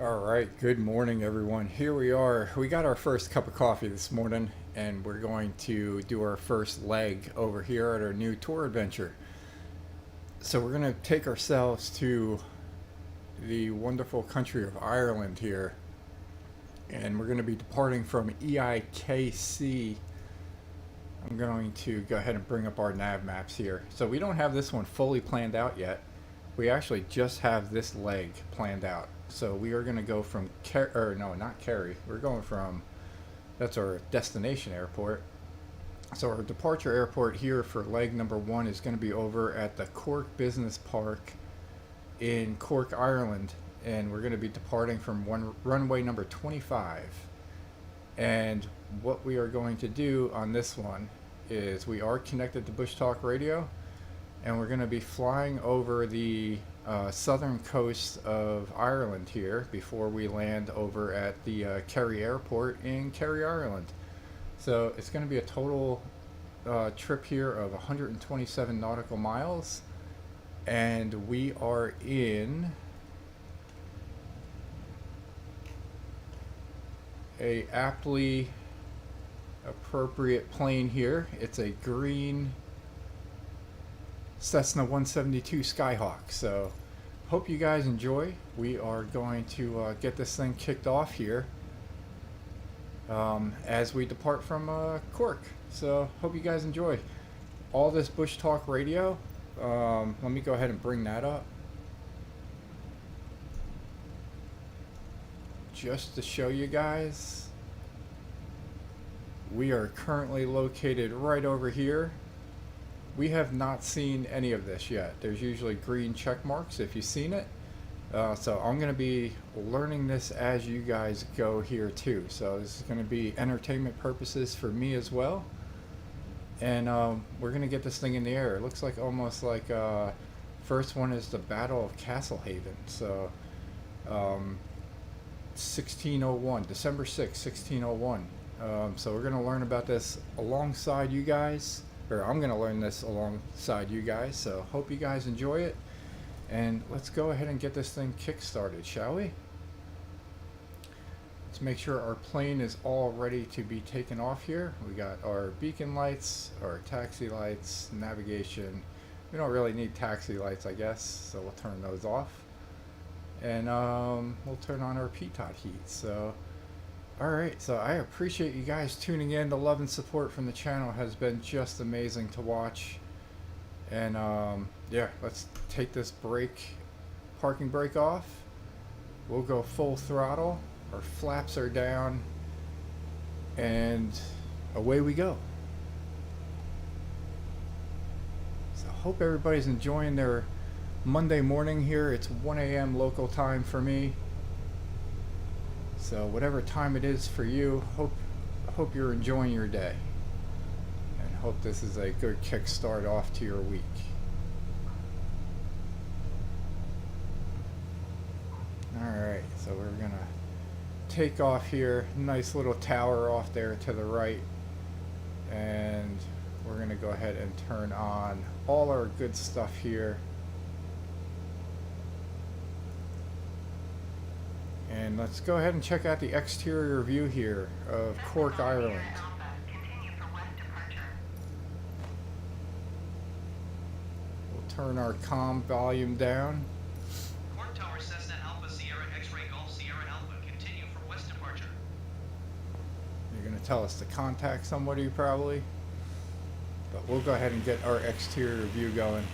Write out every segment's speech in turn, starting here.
All right, good morning, everyone. Here we are. We got our first cup of coffee this morning, and we're going to do our first leg over here at our new tour adventure. So, we're going to take ourselves to the wonderful country of Ireland here, and we're going to be departing from EIKC. I'm going to go ahead and bring up our nav maps here. So, we don't have this one fully planned out yet. We actually just have this leg planned out. So we are going to go from not Kerry. We're going from, that's our destination airport. So our departure airport here for leg number one is going to be over at the Cork Business Park in Cork, Ireland. And we're going to be departing from runway number 25. And what we are going to do on this one is we are connected to Bushtalk Radio. And we're going to be flying over the southern coast of Ireland here before we land over at the Kerry Airport in Kerry, Ireland. So it's going to be a total trip here of 127 nautical miles. And we are in a aptly appropriate plane here. It's a green Cessna 172 Skyhawk. So hope you guys enjoy. We are going to get this thing kicked off here as we depart from Cork. So hope you guys enjoy all this Bushtalk Radio. Let me go ahead and bring that up just to show you guys. We are currently located right over here. We have not seen any of this yet. There's usually green check marks if you've seen it. So I'm going to be learning this as you guys go here too. So this is going to be entertainment purposes for me as well. And we're going to get this thing in the air. It looks like almost like first one is the Battle of Castlehaven. So 1601, December 6, 1601. So we're going to learn about this alongside you guys. I'm going to learn this alongside you guys, so hope you guys enjoy it. And let's go ahead and get this thing kick-started, shall we? Let's make sure our plane is all ready to be taken off here. We got our beacon lights, our taxi lights, navigation. We don't really need taxi lights, I guess, so we'll turn those off. And we'll turn on our pitot heat. So alright, so I appreciate you guys tuning in. The love and support from the channel has been just amazing to watch. And yeah, let's take this parking brake off. We'll go full throttle. Our flaps are down. And away we go. So I hope everybody's enjoying their Monday morning here. It's 1 a.m. local time for me. So whatever time it is for you, hope you're enjoying your day, and hope this is a good kickstart off to your week. Alright, so we're gonna take off here. Nice little tower off there to the right, and we're gonna go ahead and turn on all our good stuff here. And let's go ahead and check out the exterior view here of Cork, Ireland. We'll turn our comm volume down. Cork Tower, Cessna Alpha Sierra X-Ray Golf Sierra Alpha, continue for west departure. You're going to tell us to contact somebody probably. But we'll go ahead and get our exterior view going.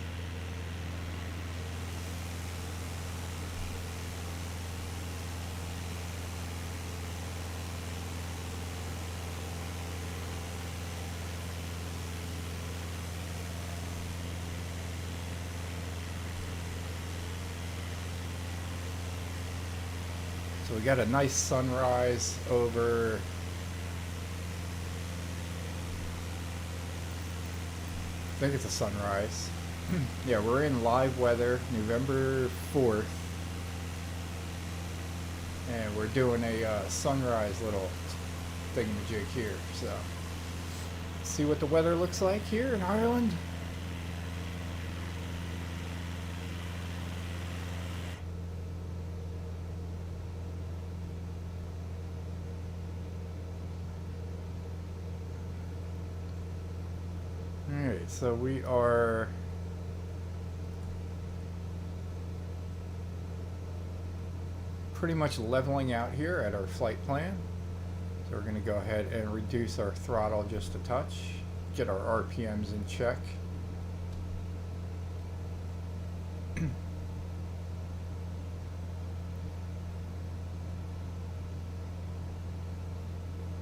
So we got a nice sunrise over I think it's a sunrise. Yeah, we're in live weather, November 4th. And we're doing a sunrise little thingamajig here. So, see what the weather looks like here in Ireland. Alright, so we are pretty much leveling out here at our flight plan. So we're going to go ahead and reduce our throttle just a touch, get our RPMs in check.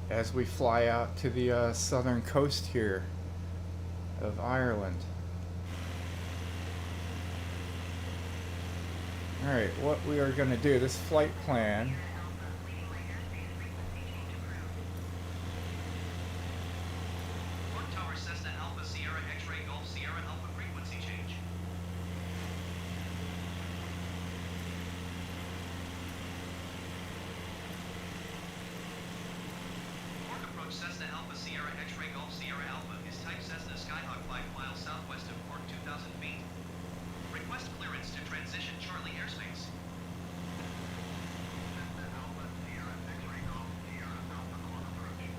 As we fly out to the southern coast here of Ireland. Alright, what we are going to do, this flight plan, Cork Tower Cessna Alpha Sierra X-ray Golf Sierra Alpha frequency change. Cork approach Cessna Alpha Sierra X-ray Golf Sierra Alpha is type Cessna Skyhawk 5 miles southwest of Cork 2,000 feet. Request clearance to transition Charlie airspace. Cessna Alpha Sierra X-ray Golf Sierra Alpha Cork approach.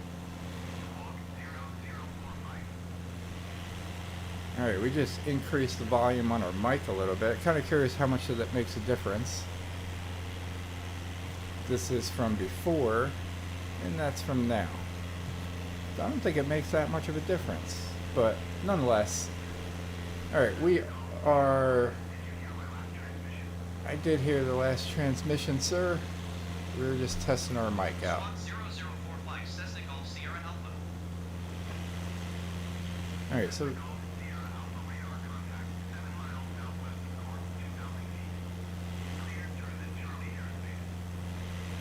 Walk 0045. alright, we just increased the volume on our mic a little bit. Kind of curious how much of that makes a difference. This is from before, and that's from now. I don't think it makes that much of a difference, but nonetheless. Alright, we are... I did hear the last transmission, sir. We were just testing our mic out. Squawk 0045 Cessna Golf Sierra Alpha. Alright, so Sierra Alpha radar contact 7 miles southwest of Cork 2,000 feet. Cleared through the Charlie airspace.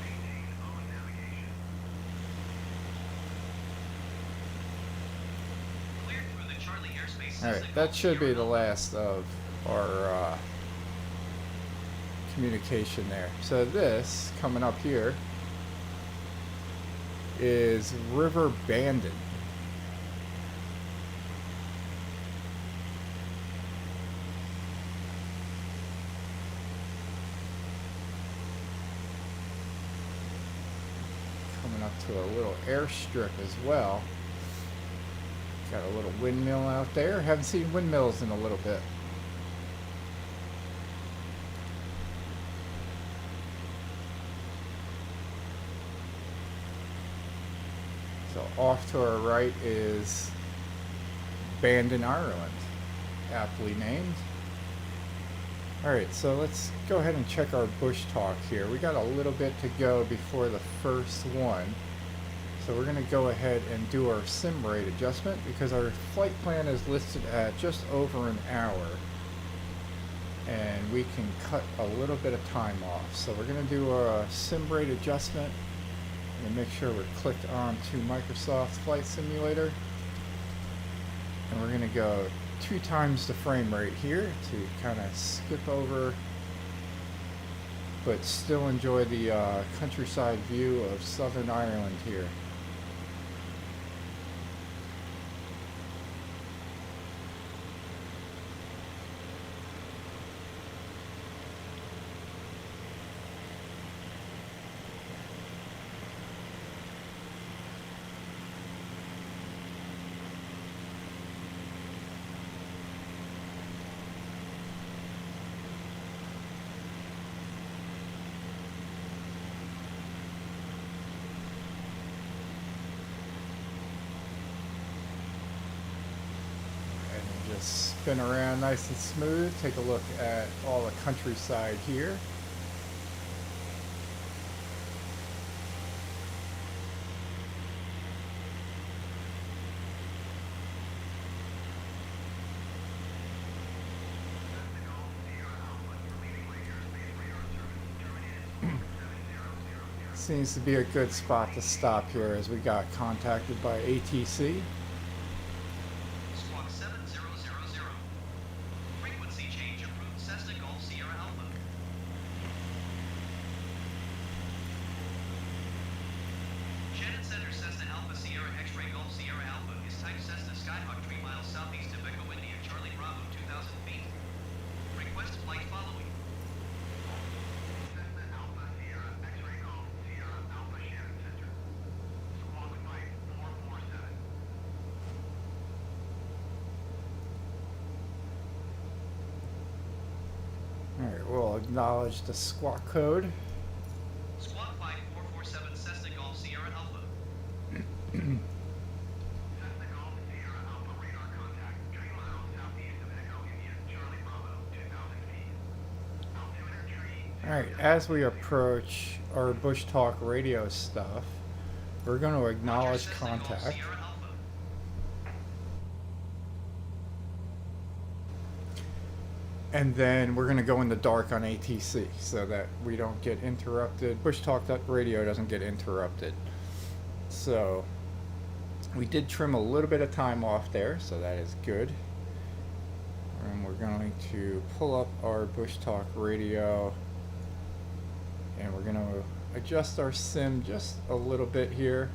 Maintain own navigation. Cleared through the Charlie airspace. alright, Cessna that Golf should be Sierra the Alpha. last of our communication there. So this, coming up here, is River Bandon. Coming up to a little airstrip as well. Got a little windmill out there. Haven't seen windmills in a little bit. So off to our right is Bandon, Ireland, aptly named. Alright, so let's go ahead and check our Bushtalk here. We got a little bit to go before the first one. So we're going to go ahead and do our sim rate adjustment because our flight plan is listed at just over an hour. And we can cut a little bit of time off. So we're going to do a sim rate adjustment. And make sure we're clicked on to Microsoft Flight Simulator. And we're going to go 2 times the frame rate here to kind of skip over but still enjoy the countryside view of Southern Ireland here. Just spin around nice and smooth. Take a look at all the countryside here. Seems to be a good spot to stop here as we got contacted by ATC. Squawk 7000. Frequency change approved Cessna Golf Sierra Alpha. Shannon Center Cessna Alpha Sierra X-ray Golf Sierra Alpha is type Cessna Skyhawk 3 miles southeast of Echo India Charlie Bravo 2,000 feet. Request flight following. Cessna Alpha Sierra X-ray Golf Sierra Alpha Shannon Center. Squawk flight 447. acknowledge the squawk code. Squawk 5447 Cessna Golf Sierra Alpha. Cessna Golf Sierra Alpha radar contact 3 miles southeast of Echo India, Charlie Bravo, 2,000 feet. Altimeter tree. Alright, as we approach our Bushtalk Radio stuff, we're going to acknowledge contact. And then we're going to go in the dark on ATC so that we don't get interrupted. Bushtalk Radio doesn't get interrupted. So we did trim a little bit of time off there, so that is good. And we're going to pull up our Bushtalk Radio, and we're going to adjust our sim just a little bit here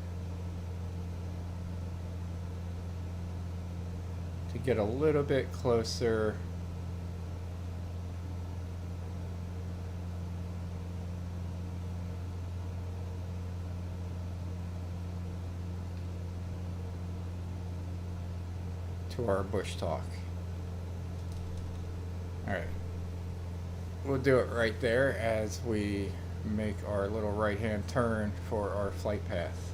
to get a little bit closer to our Bushtalk. Alright, we'll do it right there as we make our little right hand turn for our flight path.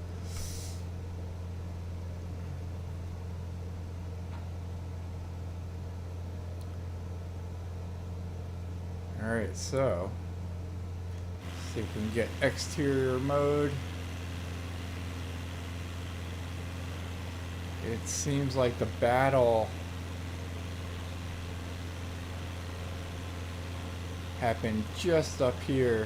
Alright, so see if we can get exterior mode. It seems like the battle happened just up here.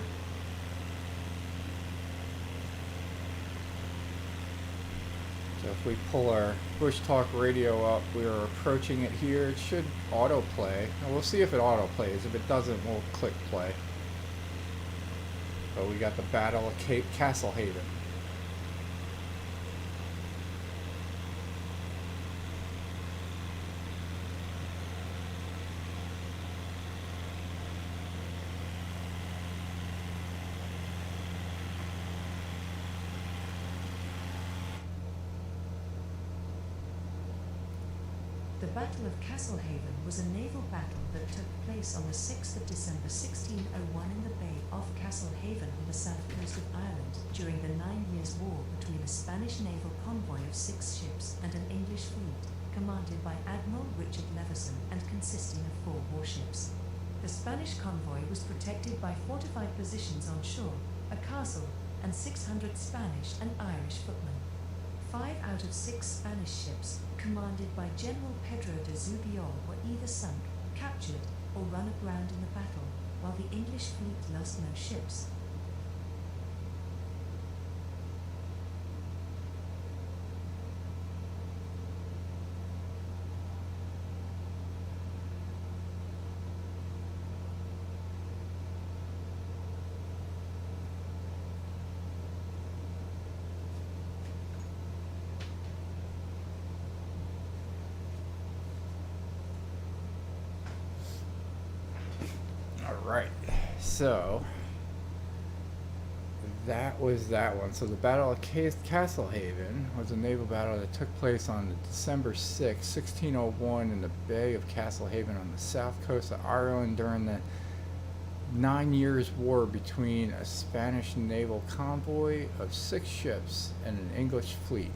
So if we pull our Bushtalk Radio up, we are approaching it here. It should autoplay. And we'll see if it autoplays. If it doesn't, we'll click play. But we got the Battle of Cape Castlehaven. The Battle of Castlehaven was a naval battle that took place on the 6th of December 1601 in the bay off Castlehaven on the south coast of Ireland during the 9 Years' War between a Spanish naval convoy of 6 ships and an English fleet, commanded by Admiral Richard Leveson and consisting of 4 warships. The Spanish convoy was protected by fortified positions on shore, a castle, and 600 Spanish and Irish footmen. 5 out of 6 Spanish ships, commanded by General Pedro de Zubiol, were either sunk, captured, or run aground in the battle, while the English fleet lost no ships. Alright, so that was that one. So the Battle of Castlehaven was a naval battle that took place on December 6, 1601 in the Bay of Castlehaven on the south coast of Ireland during the 9 Years' War between a Spanish naval convoy of 6 ships and an English fleet.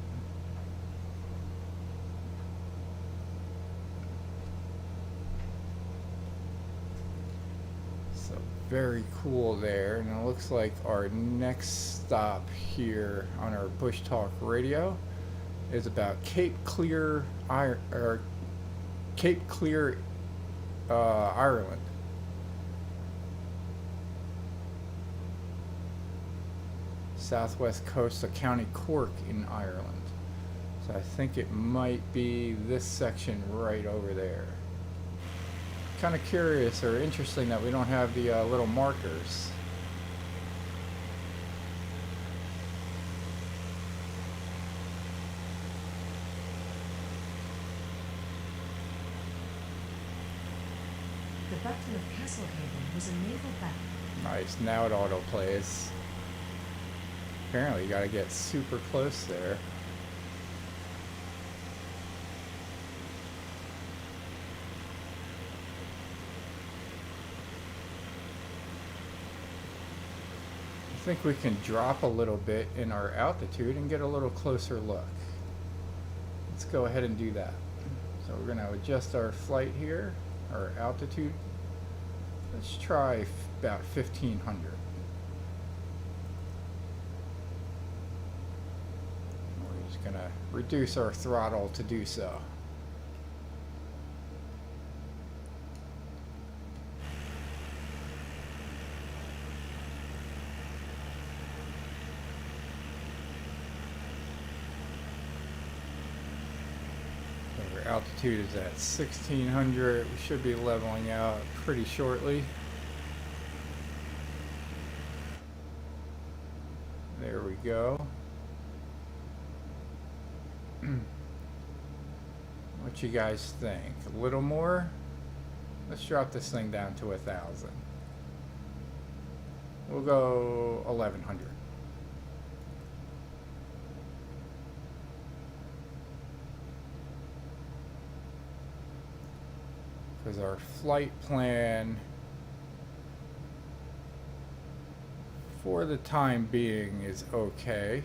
Very cool there, and it looks like our next stop here on our Bushtalk Radio is about Cape Clear, Ireland. Southwest coast of County Cork in Ireland. So I think it might be this section right over there. Kind of curious or interesting that we don't have the little markers. The Battle of Castlehaven was a naval battle. Nice, now it autoplays. Apparently you gotta get super close there. think we can drop a little bit in our altitude and get a little closer look. Let's go ahead and do that. So we're going to adjust our flight here, our altitude. Let's try about 1500. We're just going to reduce our throttle to do so. Altitude is at 1600. We should be leveling out pretty shortly. There we go. What you guys think? A little more? Let's drop this thing down to 1000. We'll go 1100. Because our flight plan for the time being is okay.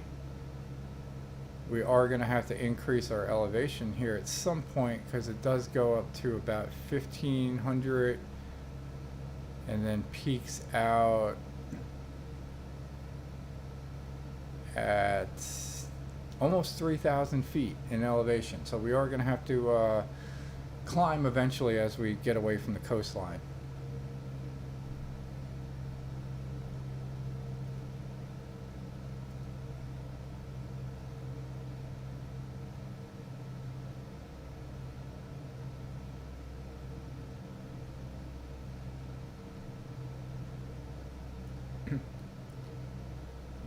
We are going to have to increase our elevation here at some point because it does go up to about 1500 and then peaks out at almost 3,000 feet in elevation. So we are going to have to climb eventually as we get away from the coastline.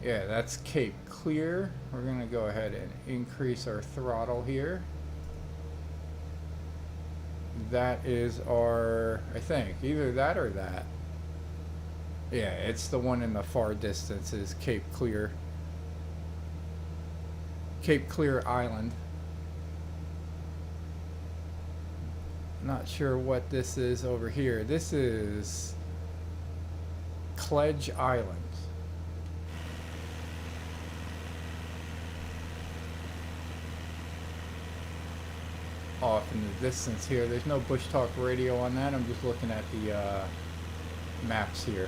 Yeah, that's Cape Clear. We're going to go ahead and increase our throttle here. That is our, I think, either that or that. Yeah, it's the one in the far distance is Cape Clear. Cape Clear Island. Not sure what this is over here. This is Cledge Island. Off in the distance here. There's no Bushtalk Radio on that. I'm just looking at the maps here.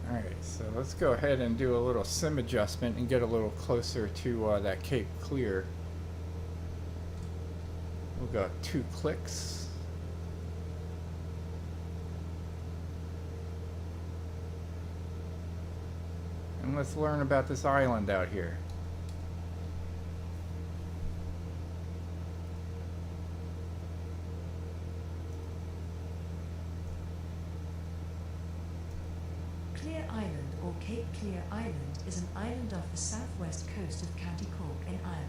Alright, so let's go ahead and do a little sim adjustment and get a little closer to that Cape Clear. We'll go 2 clicks. And let's learn about this island out here. Clear Island, or Cape Clear Island, is an island off the southwest coast of County Cork in Ireland.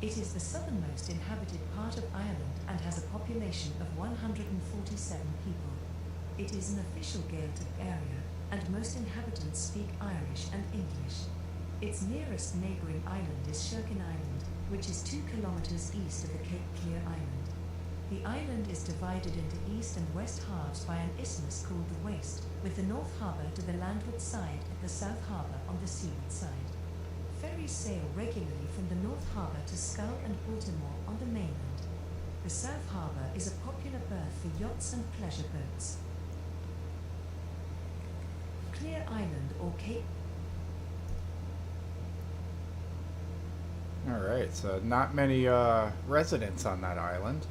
It is the southernmost inhabited part of Ireland and has a population of 147 people. It is an official Gaeltacht area, and most inhabitants speak Irish and English. Its nearest neighbouring island is Sherkin Island, which is 2 kilometres east of the Cape Clear Island. The island is divided into east and west halves by an isthmus called the Waste, with the North Harbour to the landward side and the South Harbour on the seaward side. Ferries sail regularly from the North Harbour to Schull and Baltimore on the mainland. The South Harbour is a popular berth for yachts and pleasure boats. Clear Island, or Cape... Alright, so not many residents on that island.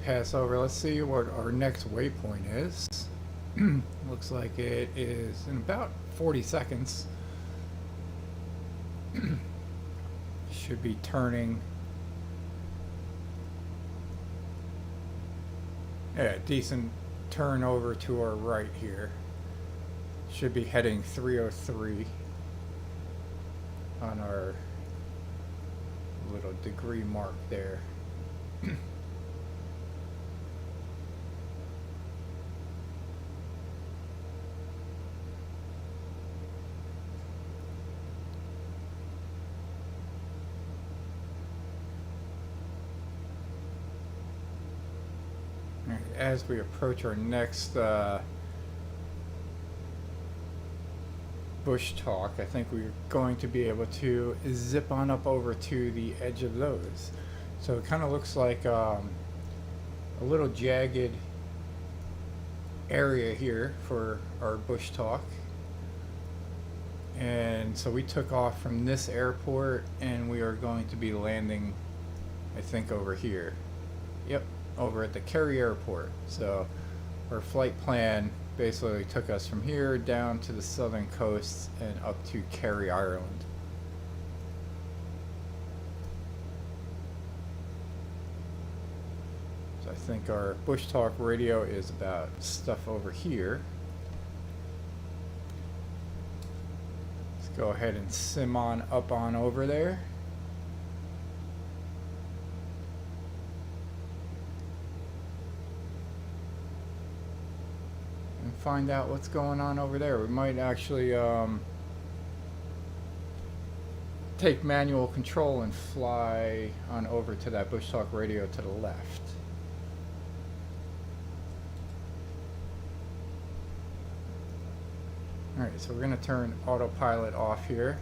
pass over. Let's see what our next waypoint is. Looks like it is in about 40 seconds. Should be turning. Yeah, decent turn over to our right here. Should be heading 303 on our little degree mark there. As we approach our next Bushtalk, I think we're going to be able to zip on up over to the edge of those. So it kind of looks like a little jagged area here for our Bushtalk. And so we took off from this airport and we are going to be landing, I think, over here. Yep, over at the Kerry Airport. So our flight plan basically took us from here down to the southern coast and up to Kerry, Ireland. So I think our Bushtalk radio is about stuff over here. Let's go ahead and sim on up on over there. Find out what's going on over there. We might actually take manual control and fly on over to that Bushtalk radio to the left. Alright, so we're going to turn autopilot off here.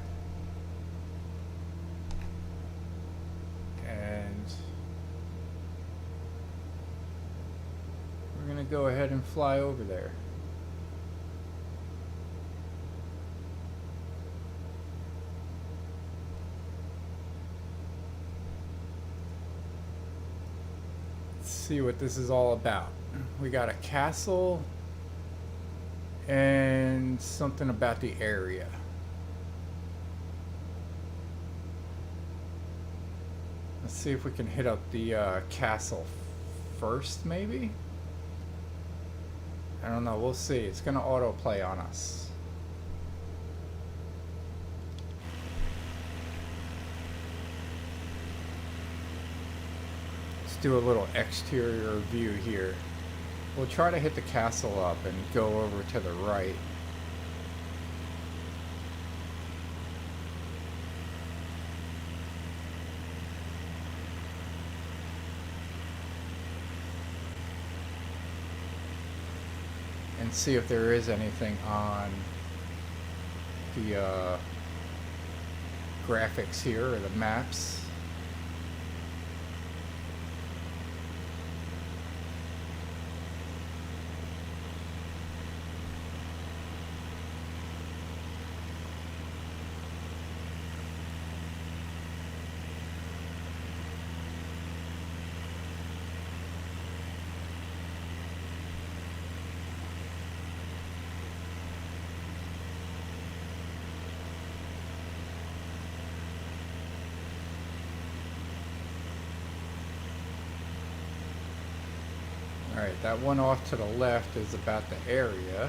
And we're going to go ahead and fly over there. See what this is all about. We got a castle and something about the area. Let's see if we can hit up the castle first, maybe? I don't know, we'll see. It's gonna autoplay on us. Do a little exterior view here. We'll try to hit the castle up and go over to the right. And see if there is anything on the graphics here or the maps. Alright, that one off to the left is about the area.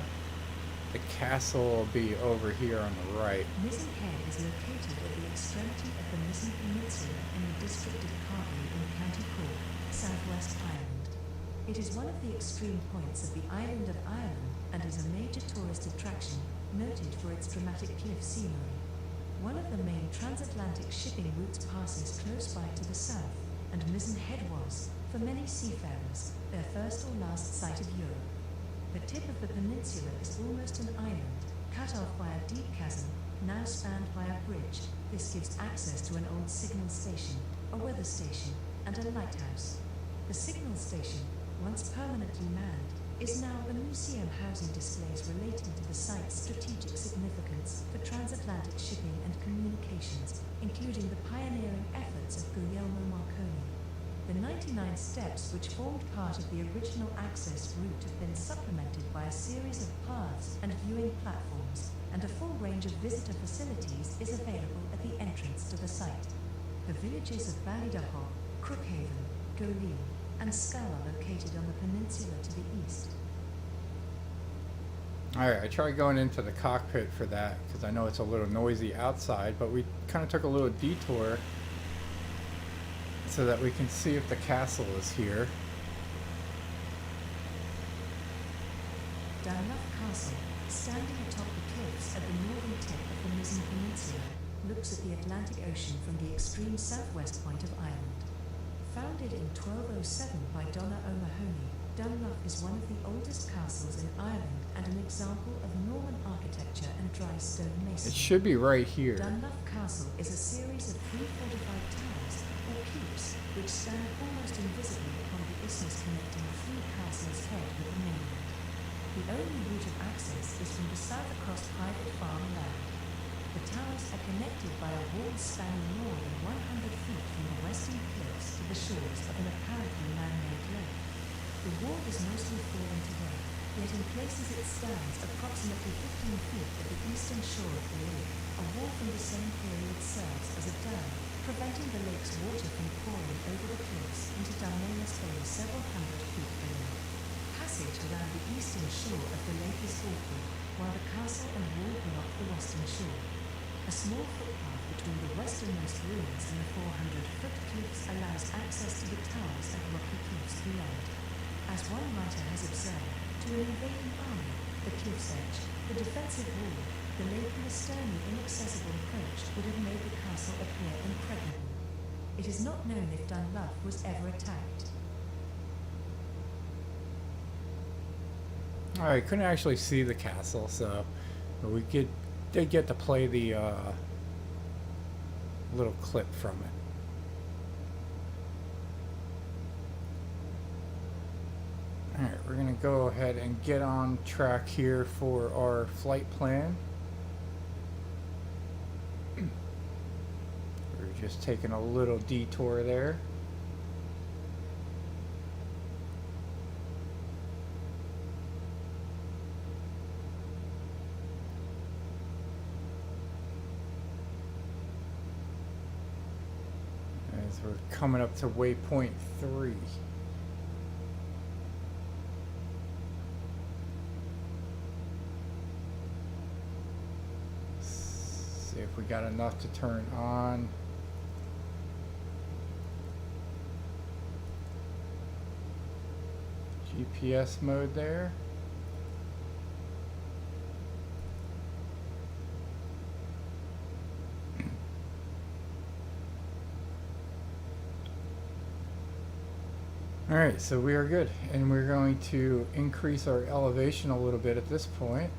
The castle will be over here on the right. Mizzen Head is located at the extremity of the Mizzen Peninsula in the district of Carby in County Cork, southwest Ireland. It is one of the extreme points of the island of Ireland and is a major tourist attraction, noted for its dramatic cliff scenery. One of the main transatlantic shipping routes passes close by to the south, and Mizzen Head was, for many seafarers, their first or last sight of Europe. The tip of the peninsula is almost an island, cut off by a deep chasm, now spanned by a bridge. This gives access to an old signal station, a weather station, and a lighthouse. The signal station, once permanently manned, is now a museum housing displays relating to the site's strategic significance for transatlantic shipping and communications, including the pioneering efforts of Guglielmo Marconi. The 99 steps which formed part of the original access route have been supplemented by a series of paths and viewing platforms, and a full range of visitor facilities is available at the entrance to the site. The villages of Ballydahoe, Crookhaven, Goleen, and Scull are located on the peninsula to the east. Alright, I tried going into the cockpit for that because I know it's a little noisy outside, but we kind of took a little detour so that we can see if the castle is here. Dunluff Castle, standing atop the cliffs at the northern tip of the Mizzen Peninsula, looks at the Atlantic Ocean from the extreme southwest point of Ireland. Founded in 1207 by Donna O'Mahony, Dunluff is one of the oldest castles in Ireland and an example of Norman architecture and dry stone masonry. It should be right here. Dunluff Castle is a series of 3 fortified towers, or keeps, which stand almost invisibly upon the isthmus connecting the three castles' head with the mainland. The only route of access is from the south across private farm land. The towers are connected by a wall spanning more than 100 feet from the western cliffs to the shores of an apparently man-made lake. The wall is mostly fallen today, yet in places it stands approximately 15 feet at the eastern shore of the lake. A wall from the same period serves as a dam, preventing the lake's water from pouring over the cliffs into Dalmanas Bay several hundred feet below. Passage around the eastern shore of the lake is awkward, while the castle and wall block the western shore. A small footpath between the westernmost ruins and the 400-foot cliffs allows access to the towers and rocky cliffs beyond. As one writer has observed, to an invading army, the cliff's edge, the defensive wall, the lake and the sternly inaccessible approach would have made the castle appear impregnable. It is not known if Dunluff was ever attacked. Alright, couldn't actually see the castle, so we did get to play the little clip from it. Alright, we're going to go ahead and get on track here for our flight plan. We're just taking a little detour there. As we're coming up to waypoint 3. See if we got enough to turn on. GPS mode there. Alright, so we are good, and we're going to increase our elevation a little bit at this point.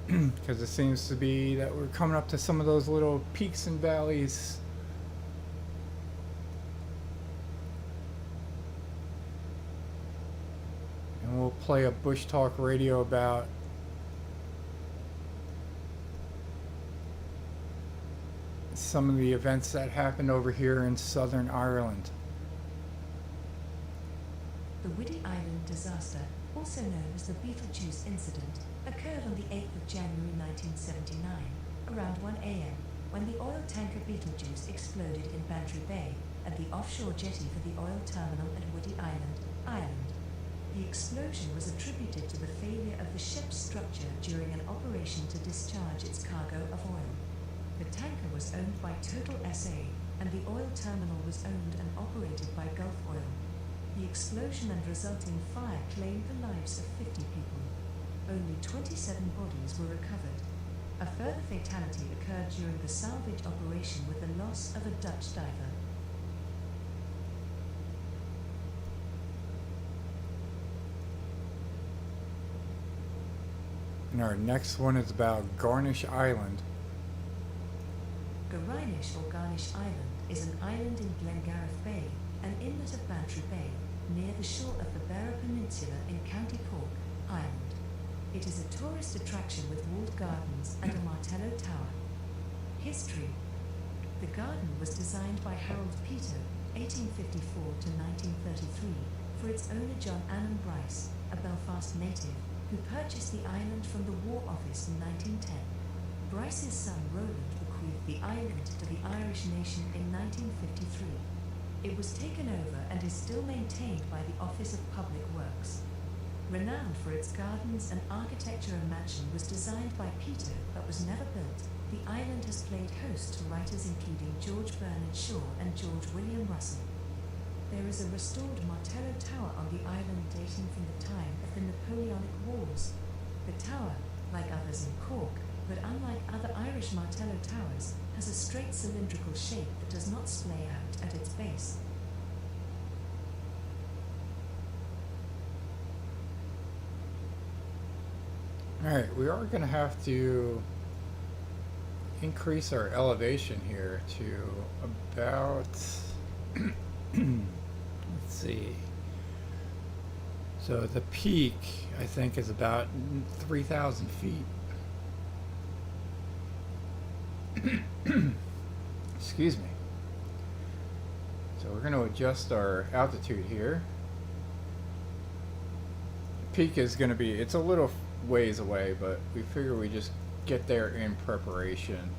Because it seems to be that we're coming up to some of those little peaks and valleys. And we'll play a Bushtalk Radio about some of the events that happened over here in Southern Ireland. The Whiddy Island disaster, also known as the Beetlejuice incident, occurred on the 8th of January 1979, around 1 a.m., when the oil tanker Beetlejuice exploded in Bantry Bay at the offshore jetty for the oil terminal at Whiddy Island, Ireland. The explosion was attributed to the failure of the ship's structure during an operation to discharge its cargo of oil. The tanker was owned by Total SA, and the oil terminal was owned and operated by Gulf Oil. The explosion and resulting fire claimed the lives of 50 people. Only 27 bodies were recovered. A further fatality occurred during the salvage operation with the loss of a Dutch diver. And our next one is about Garnish Island. Garinish or Garnish Island is an island in Glengarriff Bay, an inlet of Bantry Bay, near the shore of the Beara Peninsula in County Cork, Ireland. It is a tourist attraction with walled gardens and a Martello Tower. History. The garden was designed by Harold Peter, 1854 to 1933, for its owner John Annan Bryce, a Belfast native, who purchased the island from the War Office in 1910. Bryce's son Roland bequeathed the island to the Irish nation in 1953. It was taken over and is still maintained by the Office of Public Works. Renowned for its gardens and architecture, a mansion was designed by Peter but was never built. The island has played host to writers including George Bernard Shaw and George William Russell. There is a restored Martello Tower on the island dating from the time of the Napoleonic Wars. The tower, like others in Cork, but unlike other Irish Martello towers, has a straight cylindrical shape that does not splay out at its base. Alright, we are going to have to increase our elevation here to about, let's see, so the peak I think is about 3,000 feet. Excuse me. So we're going to adjust our altitude here. Peak is going to be, it's a little ways away, but we figure we just get there in preparation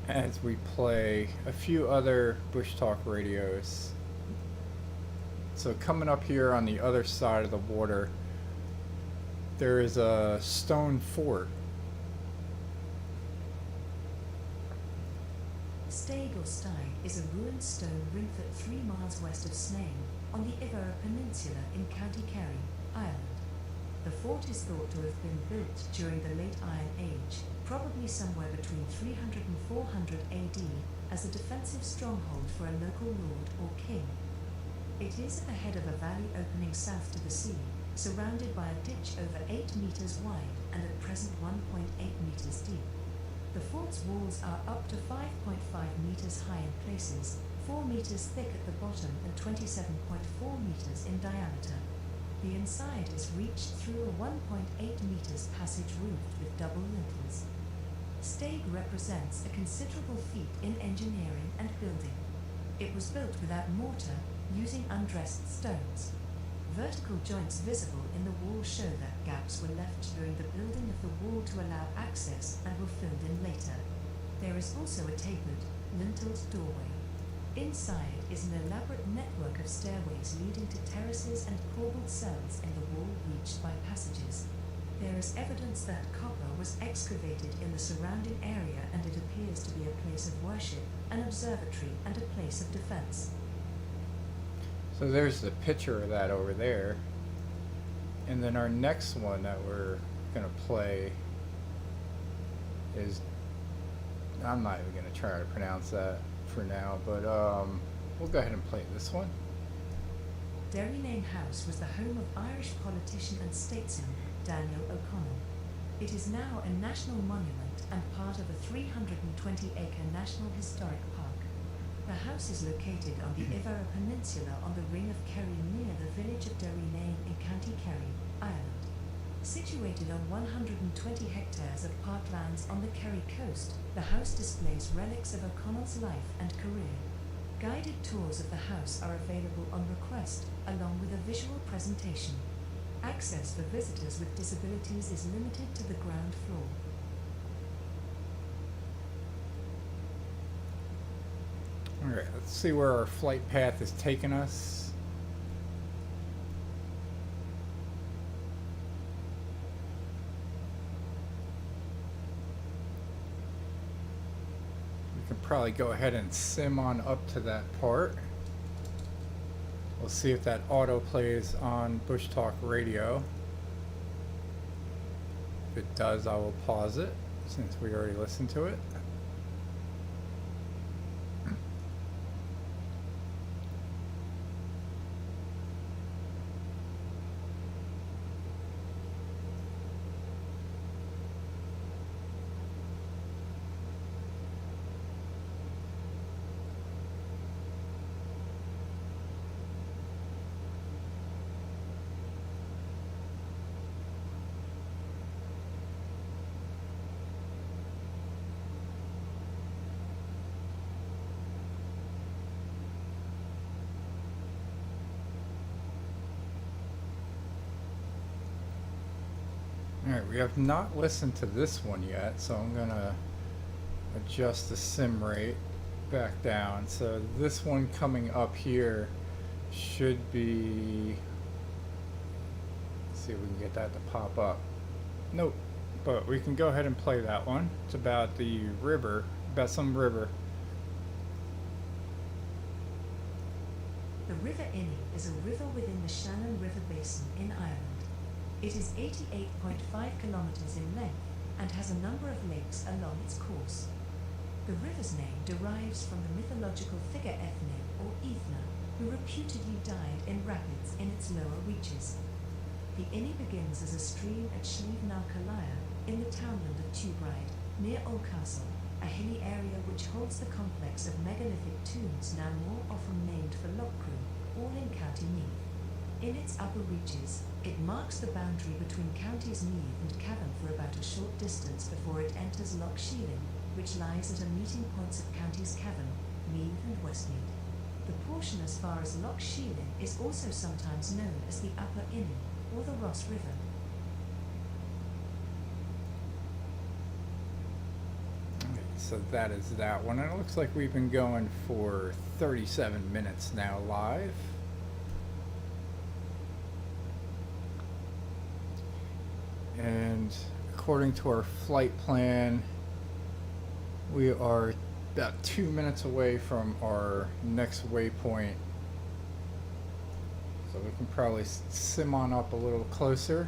as we play a few other Bushtalk radios. So coming up here on the other side of the water, there is a stone fort. Staig or Steig is a ruined stone ringfort 3 miles west of Sneyn, on the Iveragh Peninsula in County Kerry, Ireland. The fort is thought to have been built during the Late Iron Age, probably somewhere between 300 and 400 AD, as a defensive stronghold for a local lord or king. It is at the head of a valley opening south to the sea, surrounded by a ditch over 8 meters wide and at present 1.8 meters deep. The fort's walls are up to 5.5 meters high in places, 4 meters thick at the bottom and 27.4 meters in diameter. The inside is reached through a 1.8 meters passage roofed with double lintels. Staig represents a considerable feat in engineering and building. It was built without mortar, using undressed stones. Vertical joints visible in the wall show that gaps were left during the building of the wall to allow access and were filled in later. There is also a tapered, linteled doorway. Inside is an elaborate network of stairways leading to terraces and corbelled cells in the wall reached by passages. There is evidence that copper was excavated in the surrounding area, and it appears to be a place of worship, an observatory, and a place of defense. So there's the picture of that over there. And then our next one that we're going to play is, I'm not even going to try to pronounce that for now, but we'll go ahead and play this one. Derrynane House was the home of Irish politician and statesman Daniel O'Connell. It is now a national monument and part of a 320-acre National Historic Park. The house is located on the Iveragh Peninsula on the Ring of Kerry near the village of Derrynane in County Kerry, Ireland. Situated on 120 hectares of parklands on the Kerry coast, the house displays relics of O'Connell's life and career. Guided tours of the house are available on request, along with a visual presentation. Access for visitors with disabilities is limited to the ground floor. Alright, let's see where our flight path is taking us. We can probably go ahead and sim on up to that part. We'll see if that auto plays on Bushtalk Radio. If it does, I will pause it since we already listened to it. we have not listened to this one yet, so I'm gonna adjust the sim rate back down. So this one coming up here should be, let's see if we can get that to pop up. Nope, but we can go ahead and play that one. It's about the river, about some river. The River Inny is a river within the Shannon River Basin in Ireland. It is 88.5 kilometers in length and has a number of lakes along its course. The river's name derives from the mythological figure Ethne or Ethna, who reputedly died in rapids in its lower reaches. The Inny begins as a stream at Slieve na Calaya in the townland of Tubride, near Oldcastle, a hilly area which holds the complex of megalithic tombs now more often named for Loughcrew, all in County Meath. In its upper reaches, it marks the boundary between counties Meath and Cavan for about a short distance before it enters Lough Sheelin, which lies at a meeting points of counties Cavan, Meath and Westmeath. The portion as far as Lough Sheelin is also sometimes known as the Upper Inny, or the Ross River. So that is that one. And it looks like we've been going for 37 minutes now live. And according to our flight plan, we are about 2 minutes away from our next waypoint. So we can probably sim on up a little closer.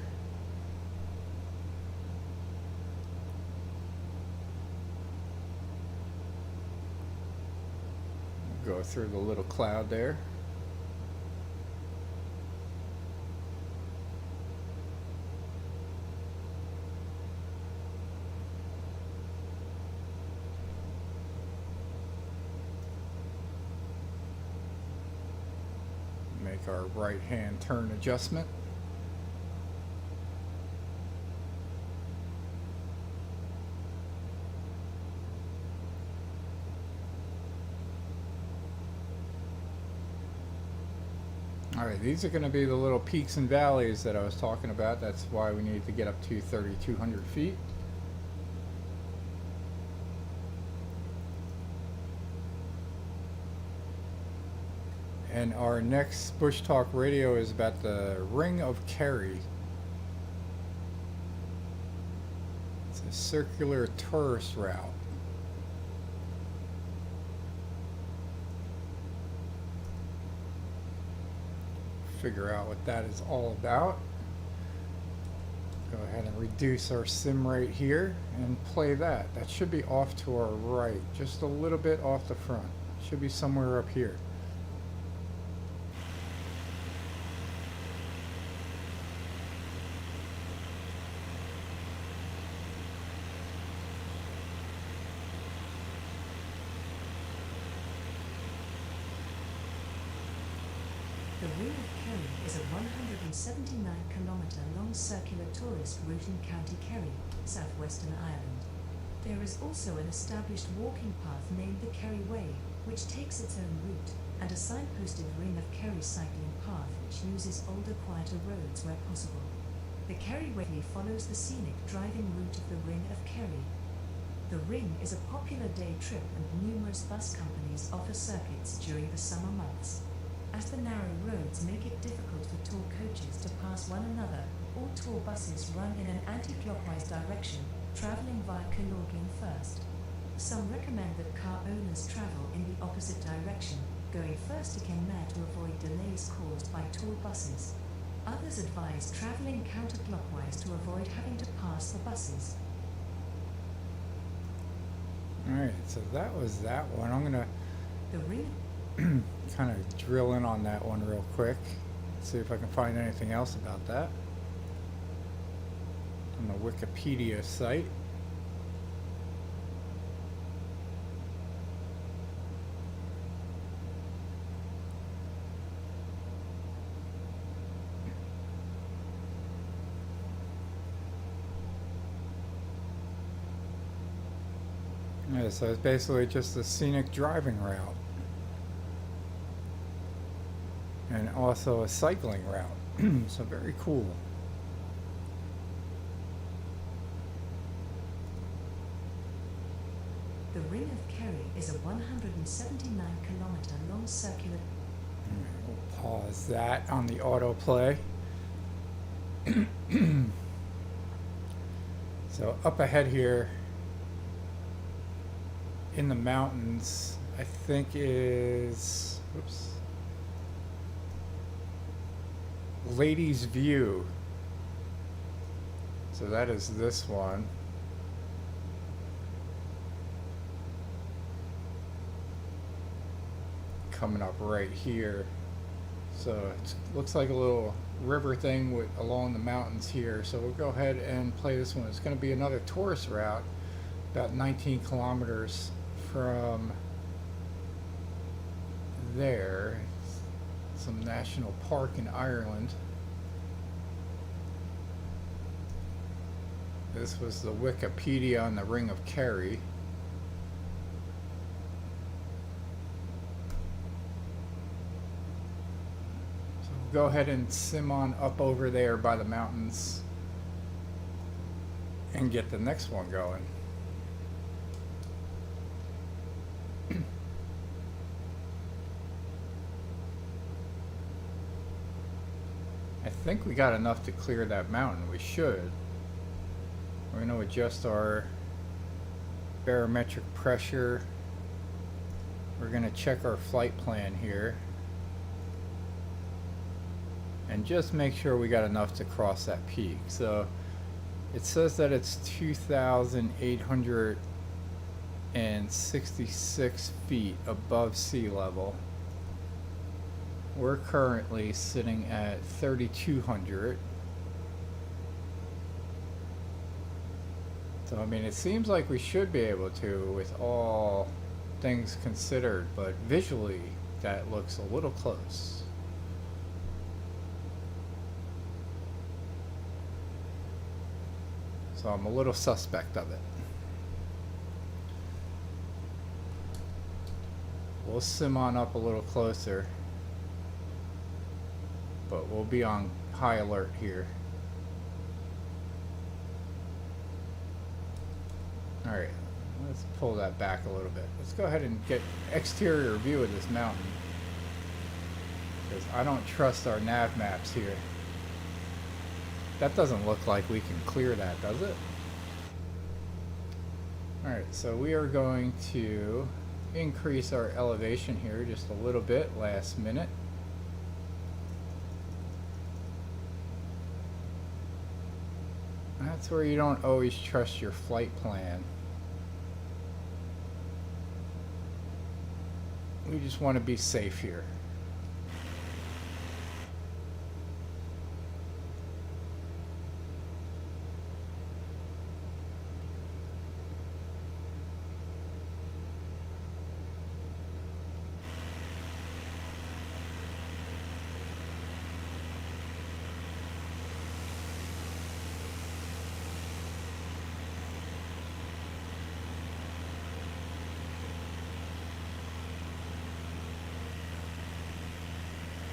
Go through the little cloud there. Make our right hand turn adjustment. Alright, these are going to be the little peaks and valleys that I was talking about. That's why we need to get up to 3,200 feet. And our next Bushtalk Radio is about the Ring of Kerry. It's a circular tourist route. Figure out what that is all about. Go ahead and reduce our sim rate here and play that. That should be off to our right, just a little bit off the front. Should be somewhere up here. The Ring of Kerry is a 179-kilometre long circular tourist route in County Kerry, southwestern Ireland. There is also an established walking path named the Kerry Way, which takes its own route, and a signposted Ring of Kerry cycling path which uses older, quieter roads where possible. The Kerry Way follows the scenic driving route of the Ring of Kerry. The Ring is a popular day trip and numerous bus companies offer circuits during the summer months. As the narrow roads make it difficult for tour coaches to pass one another, all tour buses run in an anti-clockwise direction, travelling via Killoughlin first. Some recommend that car owners travel in the opposite direction, going first to Kenmare to avoid delays caused by tour buses. Others advise travelling counterclockwise to avoid having to pass the buses. Alright, so that was that one. I'm going The Ring to kind of drill in on that one real quick. See if I can find anything else about that on the Wikipedia site. Yeah, so it's basically just a scenic driving route. And also a cycling route. So very cool. The Ring of Kerry is a 179-kilometer long circular. We'll pause that on the autoplay. So up ahead here in the mountains, I think is, oops, Ladies View. So that is this one. Coming up right here. So it looks like a little river thing along the mountains here. So we'll go ahead and play this one. It's going to be another tourist route, about 19 kilometers from there. Some national park in Ireland. This was the Wikipedia on the Ring of Kerry. So we'll go ahead and sim on up over there by the mountains and get the next one going. I think we got enough to clear that mountain. We should. We're going to adjust our barometric pressure. We're going to check our flight plan here. And just make sure we got enough to cross that peak. So it says that it's 2,866 feet above sea level. We're currently sitting at 3,200. So, I mean, it seems like we should be able to with all things considered, but visually that looks a little close. So I'm a little suspect of it. We'll sim on up a little closer, but we'll be on high alert here. Alright, let's pull that back a little bit. Let's go ahead and get exterior view of this mountain, because I don't trust our nav maps here. That doesn't look like we can clear that, does it? Alright, so we are going to increase our elevation here just a little bit last minute. That's where you don't always trust your flight plan. We just want to be safe here.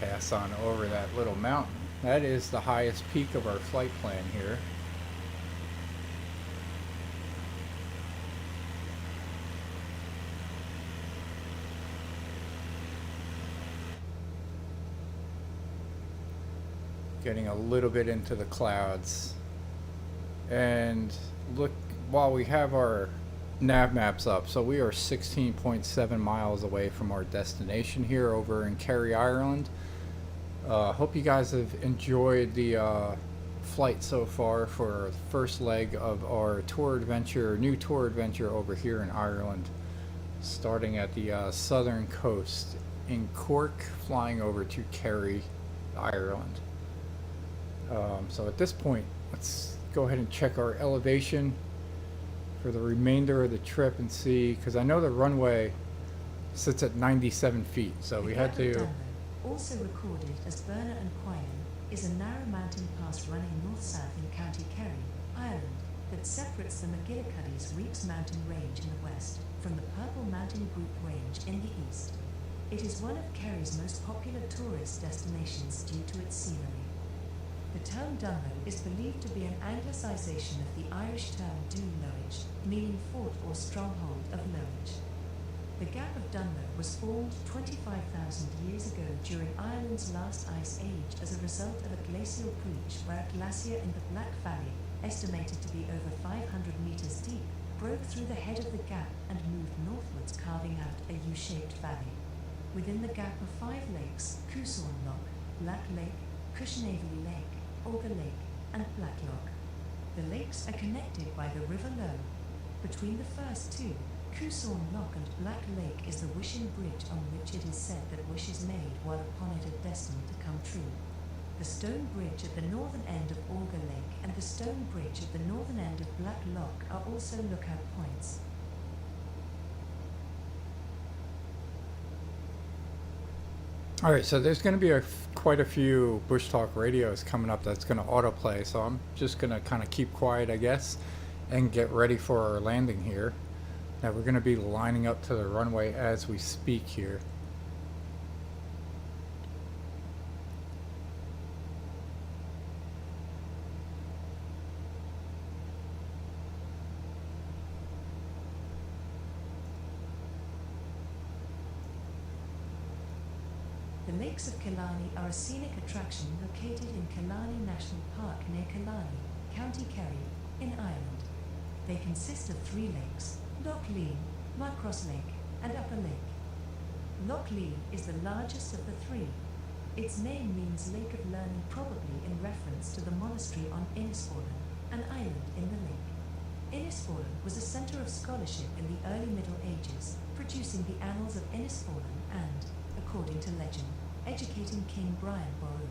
Pass on over that little mountain. That is the highest peak of our flight plan here. Getting a little bit into the clouds. And look, while we have our nav maps up, so we are 16.7 miles away from our destination here over in Kerry, Ireland. Hope you guys have enjoyed the flight so far for the first leg of our new tour adventure over here in Ireland, starting at the southern coast in Cork, flying over to Kerry, Ireland. So at this point, let's go ahead and check our elevation for the remainder of the trip and see, because I know the runway sits at 97 feet, so we had to... Also recorded as Burner and Quyen, is a narrow mountain pass running north-south in County Kerry, Ireland, that separates the McGillicuddy's Reeps mountain range in the west from the Purple Mountain Group range in the east. It is one of Kerry's most popular tourist destinations due to its scenery. The term Dunlow is believed to be an anglicisation of the Irish term Dún Loige, meaning fort or stronghold, of Lowage. The Gap of Dunlow was formed 25,000 years ago during Ireland's last ice age as a result of a glacial breach where a glacier in the Black Valley, estimated to be over 500 meters deep, broke through the head of the gap and moved northwards, carving out a U-shaped valley. Within the gap are 5 lakes: Coosawn Loch, Black Lake, Cushnavely Lake, Auger Lake, and Black Loch. The lakes are connected by the River Lowe. Between the first two, Coosawn Loch and Black Lake, is the wishing bridge on which it is said that wishes made while upon it are destined to come true. The stone bridge at the northern end of Auger Lake and the stone bridge at the northern end of Black Loch are also lookout points. All right, so there's going to be quite a few Bushtalk radios coming up that's going to autoplay, so I'm just going to kind of keep quiet, I guess, and get ready for our landing here. Now we're going to be lining up to the runway as we speak here. The Lakes of Killarney are a scenic attraction located in Killarney National Park near Killarney, County Kerry, in Ireland. They consist of 3 lakes: Loch Leen, Macross Lake, and Upper Lake. Loch Leen is the largest of the 3. Its name means Lake of Learning, probably in reference to the monastery on Innisfallen, an island in the lake. Innisfallen was a centre of scholarship in the early Middle Ages, producing the Annals of Innisfallen and, according to legend, educating King Brian Boru.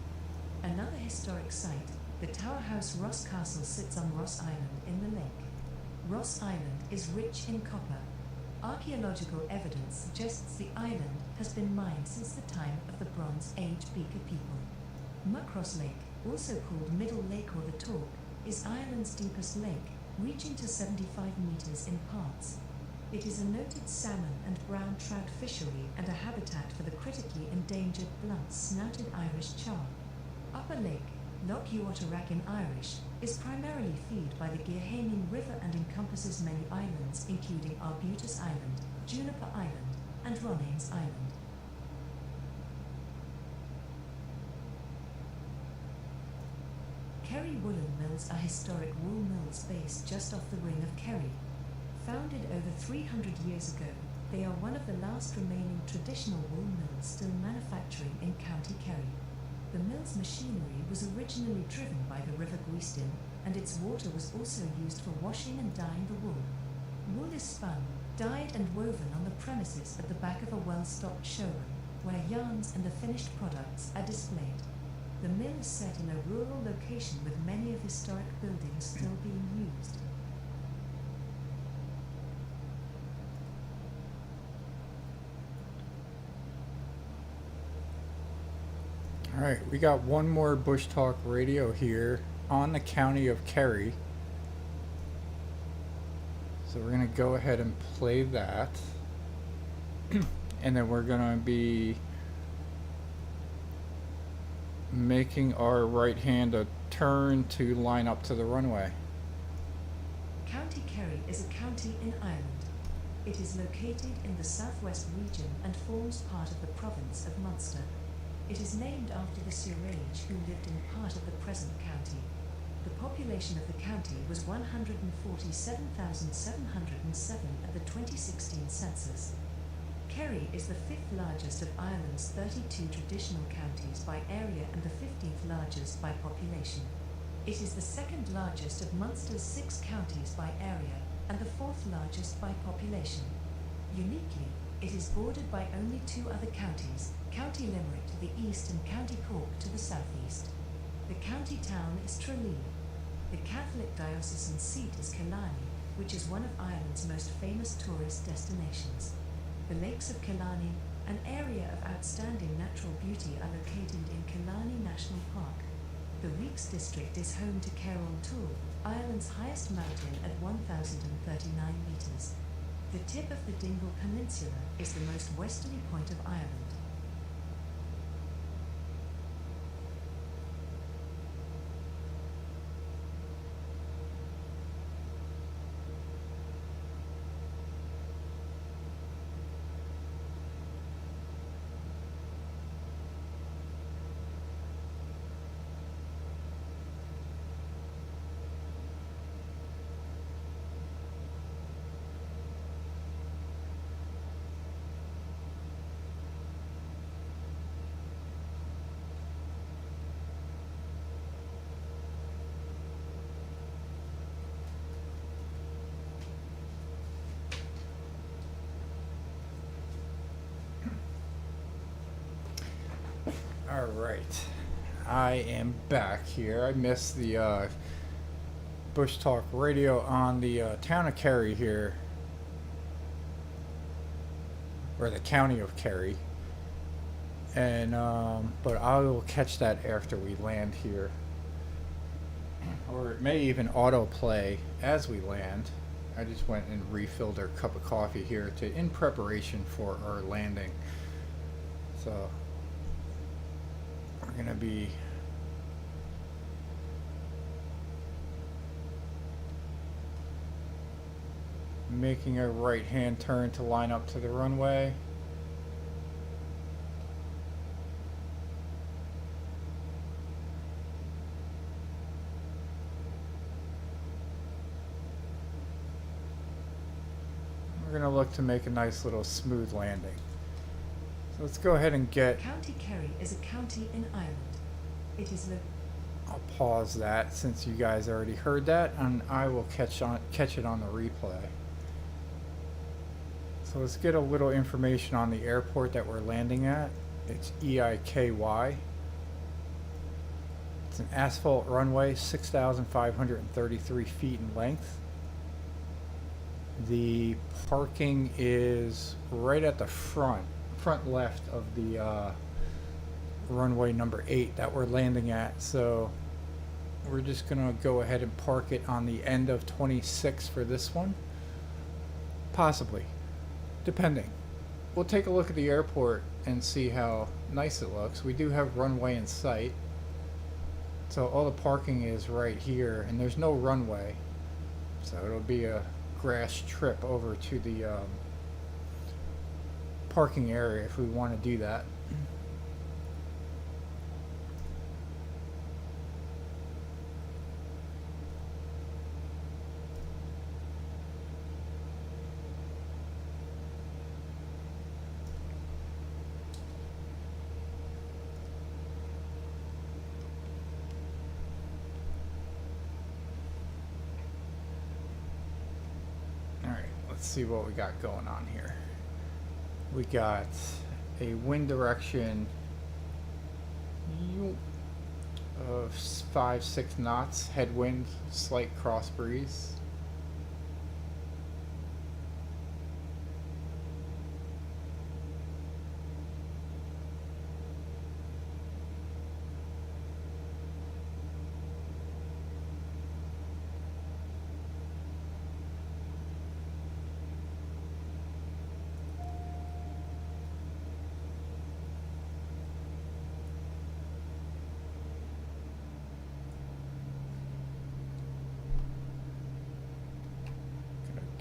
Another historic site, the Tower House Ross Castle, sits on Ross Island in the lake. Ross Island is rich in copper. Archaeological evidence suggests the island has been mined since the time of the Bronze Age Beaker people. Muckross Lake, also called Middle Lake or the Talk, is Ireland's deepest lake, reaching to 75 meters in parts. It is a noted salmon and brown trout fishery and a habitat for the critically endangered blunt-snouted Irish char. Upper Lake, Loch Uotarach in Irish, is primarily fed by the Gearhaming River and encompasses many islands, including Arbutus Island, Juniper Island, and Ronanes Island. Kerry Woolen Mills are historic wool mills based just off the ring of Kerry. Founded over 300 years ago, they are one of the last remaining traditional wool mills still manufacturing in County Kerry. The mill's machinery was originally driven by the River Gwystin, and its water was also used for washing and dyeing the wool. Wool is spun, dyed and woven on the premises at the back of a well-stocked showroom, where yarns and the finished products are displayed. The mill is set in a rural location with many of historic buildings still being used. Alright, we got one more Bushtalk radio here on the county of Kerry. So we're going to go ahead and play that. And then we're going to be making our right hand a turn to line up to the runway. County Kerry is a county in Ireland. It is located in the southwest region and forms part of the province of Munster. It is named after the Surage who lived in part of the present county. The population of the county was 147,707 at the 2016 census. Kerry is the 5th largest of Ireland's 32 traditional counties by area and the 15th largest by population. It is the 2nd largest of Munster's 6 counties by area and the 4th largest by population. Uniquely, it is bordered by only 2 other counties, County Limerick to the east and County Cork to the southeast. The county town is Tralee. The Catholic diocesan seat is Killarney, which is one of Ireland's most famous tourist destinations. The Lakes of Killarney, an area of outstanding natural beauty, are located in Killarney National Park. The Weeks district is home to Cairn Tool, Ireland's highest mountain at 1,039 meters. The tip of the Dingle Peninsula is the most westerly point of Ireland. All right, I am back here. I missed the Bushtalk Radio on the town of Kerry here, or the county of Kerry, and but I will catch that after we land here, or it may even autoplay as we land. I just went and refilled our cup of coffee here in preparation for our landing. So we're gonna be making a right hand turn to line up to the runway. We're going to look to make a nice little smooth landing. So let's go ahead and get... County Kerry is a county in Ireland. It is I'll pause that since you guys already heard that, and I will catch it on the replay. So let's get a little information on the airport that we're landing at. It's EIKY. It's an asphalt runway, 6,533 feet in length. The parking is right at the front left of the runway number 8 that we're landing at. So we're just gonna go ahead and park it on the end of 26 for this one. Possibly, depending. We'll take a look at the airport and see how nice it looks. We do have runway in sight. So all the parking is right here, and there's no runway. So it'll be a grass trip over to the parking area if we want to do that. Let's see what we got going on here. We got a wind direction of 5-6 knots, headwind, slight cross breeze.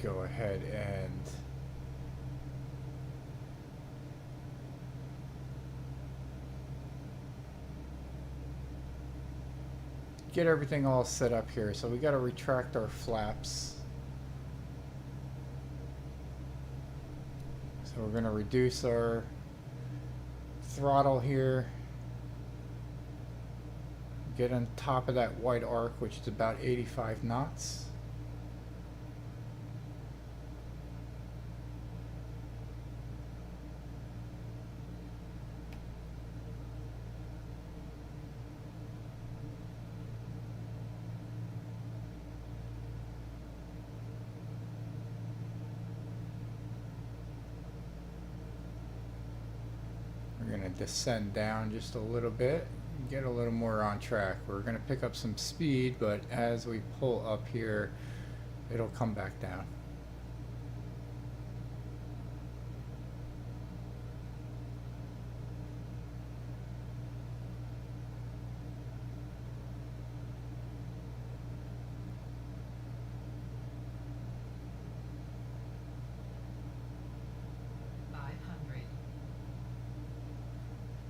Go ahead and get everything all set up here. So we got to retract our flaps. So we're going to reduce our throttle here. Get on top of that white arc, which is about 85 knots. Descend down just a little bit, get a little more on track. We're going to pick up some speed, but as we pull up here, it'll come back down.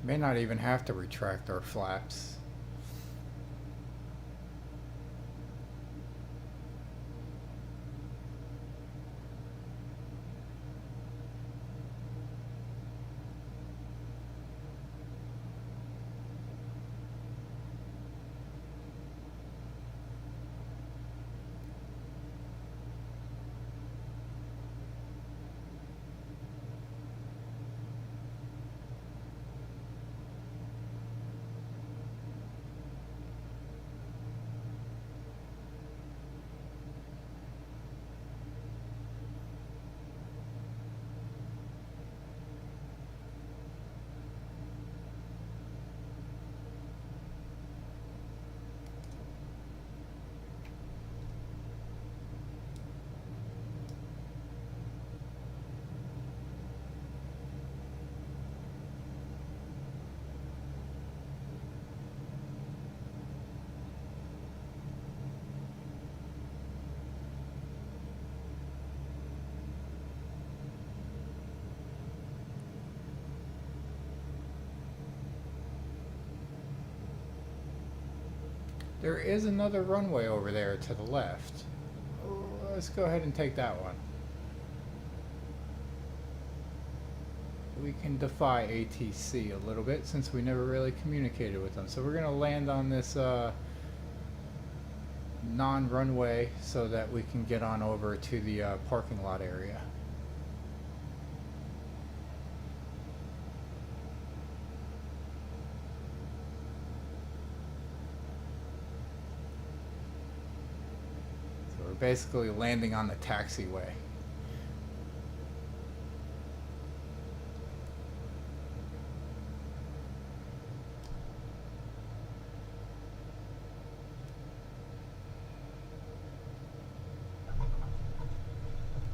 May not even have to retract our flaps. There is another runway over there to the left. Let's go ahead and take that one. We can defy ATC a little bit since we never really communicated with them. So we're going to land on this non-runway so that we can get on over to the parking lot area. So we're basically landing on the taxiway.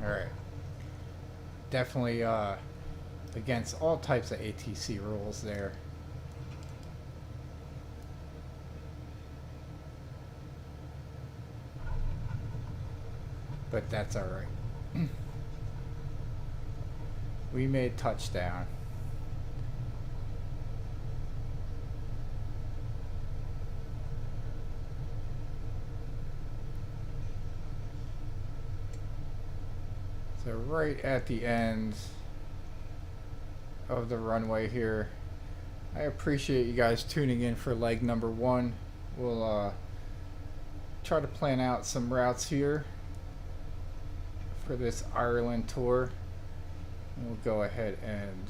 Alright. Definitely against all types of ATC rules there. But that's alright. We made touchdown. So right at the end of the runway here. I appreciate you guys tuning in for leg number 1. We'll try to plan out some routes here for this Ireland tour. And we'll go ahead and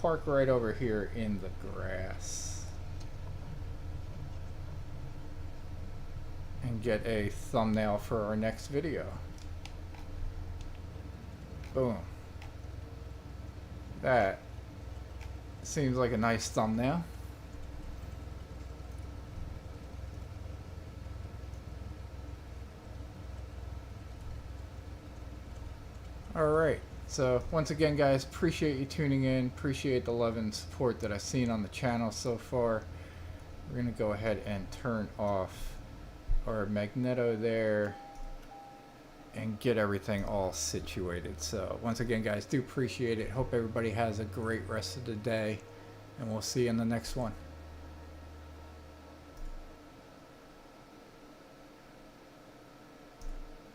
park right over here in the grass and get a thumbnail for our next video. Boom. That seems like a nice thumbnail. Alright, so once again guys, appreciate you tuning in, appreciate the love and support that I've seen on the channel so far. We're going to go ahead and turn off our magneto there and get everything all situated. So once again guys, do appreciate it. Hope everybody has a great rest of the day, and we'll see you in the next one.